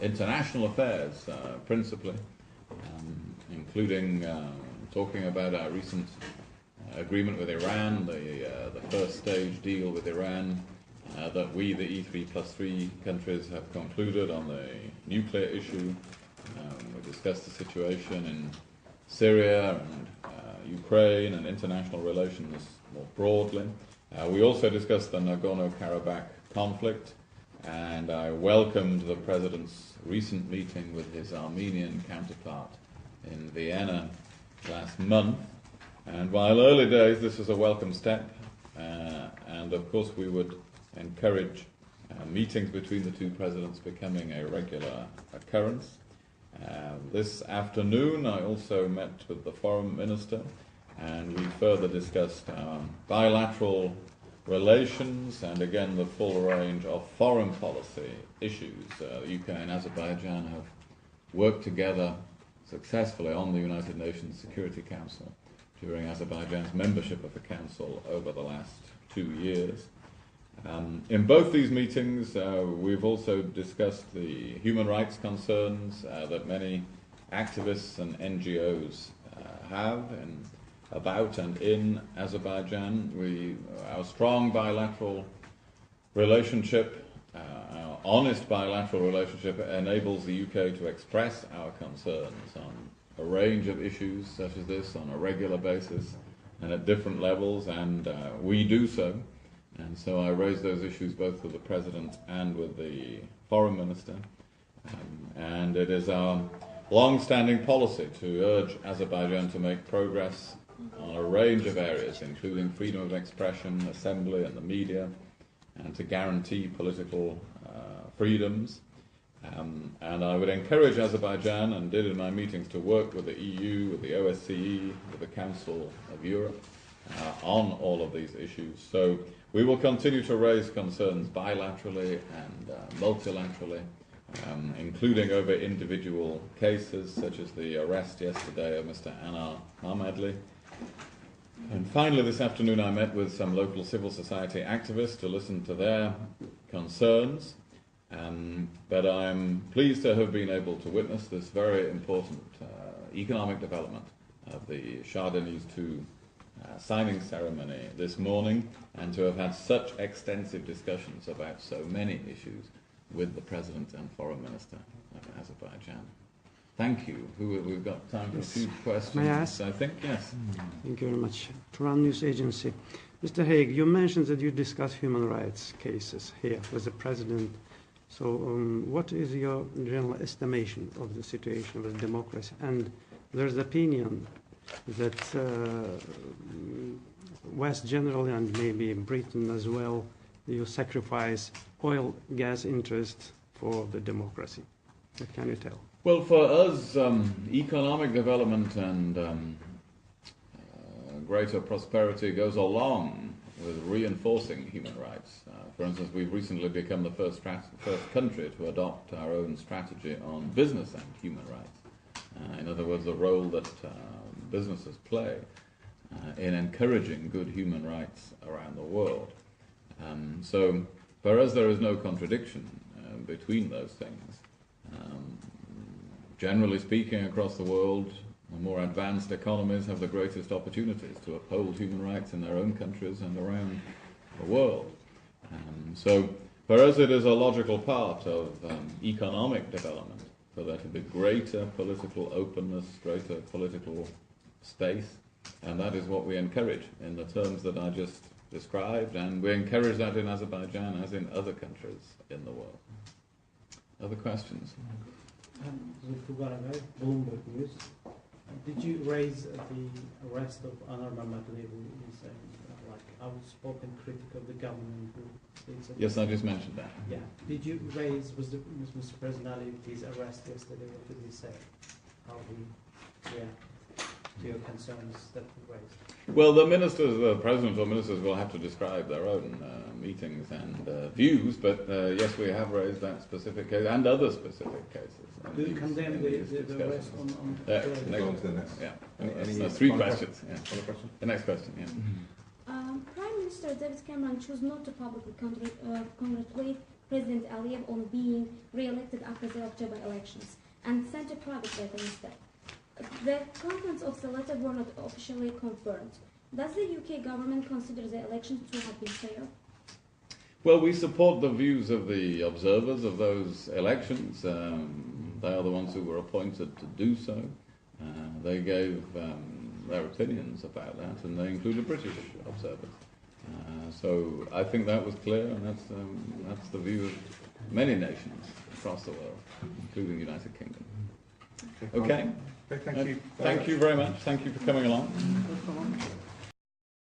international affairs, principally, including talking about our recent agreement with Iran, the first stage deal with Iran that we, the E3+3 countries, have concluded on the nuclear issue. We discussed the situation in Syria and Ukraine and international relations more broadly. We also discussed the Nagorno-Karabakh conflict, and I welcomed the President's recent meeting with his Armenian counterpart in Vienna last month. And while early days, this is a welcome step, and of course we would encourage meetings between the two presidents becoming a regular occurrence. This afternoon I also met with the foreign minister, and we further discussed bilateral relations and again the full range of foreign policy issues. The UK and Azerbaijan have worked together successfully on the United Nations Security Council during Azerbaijan's membership of the Council over the last 2 years. In both these meetings, we've also discussed the human rights concerns that many activists and NGOs have about and in Azerbaijan. Our strong bilateral relationship, our honest bilateral relationship, enables the UK to express our concerns on a range of issues such as this on a regular basis and at different levels, and we do so. And so I raised those issues both with the President and with the Foreign Minister. And it is our long-standing policy to urge Azerbaijan to make progress on a range of areas, including freedom of expression, assembly and the media, and to guarantee political freedoms. And I would encourage Azerbaijan, and did in my meetings, to work with the EU, with the OSCE, with the Council of Europe on all of these issues. So we will continue to raise concerns bilaterally and multilaterally, including over individual cases, such as the arrest yesterday of Mr. Anar Məmmədlinin. And finally, this afternoon I met with some local civil society activists to listen to their concerns. But I'm pleased to have been able to witness this very important economic development of the Shah Deniz II signing ceremony this morning, and to have had such extensive discussions about so many issues with the President and Foreign Minister of Azerbaijan. Thank you. We've got time for a few questions. May I ask? I think, yes. Thank you very much. Turan News Agency. Mr. Heyg, you mentioned that you discuss human rights cases here with the President. So what is your general estimation of the situation with democracy? And there's opinion that West generally, and maybe Britain as well, you sacrifice oil, gas interests for the democracy. What can you tell? Well, for us, economic development and greater prosperity goes along with reinforcing human rights. For instance, we've recently become the first country to adopt our own strategy on business and human rights. In other words, the role that businesses play in encouraging good human rights around the world. So for us, there is no contradiction between those things. Generally speaking, across the world, the more advanced economies have the greatest opportunities to uphold human rights in their own countries and around the world. So for us, it is a logical part of economic development for there to be greater political openness, greater political space, and that is what we encourage in the terms that I just described, and we encourage that in Azerbaijan as in other countries in the world. Other questions? Bloomberg News. Did you raise the arrest of Anar Məmmədlinin, who is like outspoken critic of the government? Yes, I just mentioned that. Yeah. Did you raise, was Mr. President Əliyev's arrest yesterday? What did he say? How he reacted to your concerns that you raised? Well, the ministers, the presidents or ministers will have to describe their own meetings and views, but yes, we have raised that specific case and other specific cases. Do you condemn the arrest on Next, three questions. Yeah. Question? The next question, yeah. Prime Minister David Cameron chose not to publicly congratulate President Aliyev on being re-elected after the October elections and sent a private letter instead. The contents of the letter were not officially confirmed. Does the UK government consider the elections to have been fair? Well, we support the views of the observers of those elections. They are the ones who were appointed to do so. They gave their opinions about that, and they included British observers. So I think that was clear, and that's the view of many nations across the world, including the United Kingdom. Okay. Okay, thank you. Thank you very much. Thank you for coming along.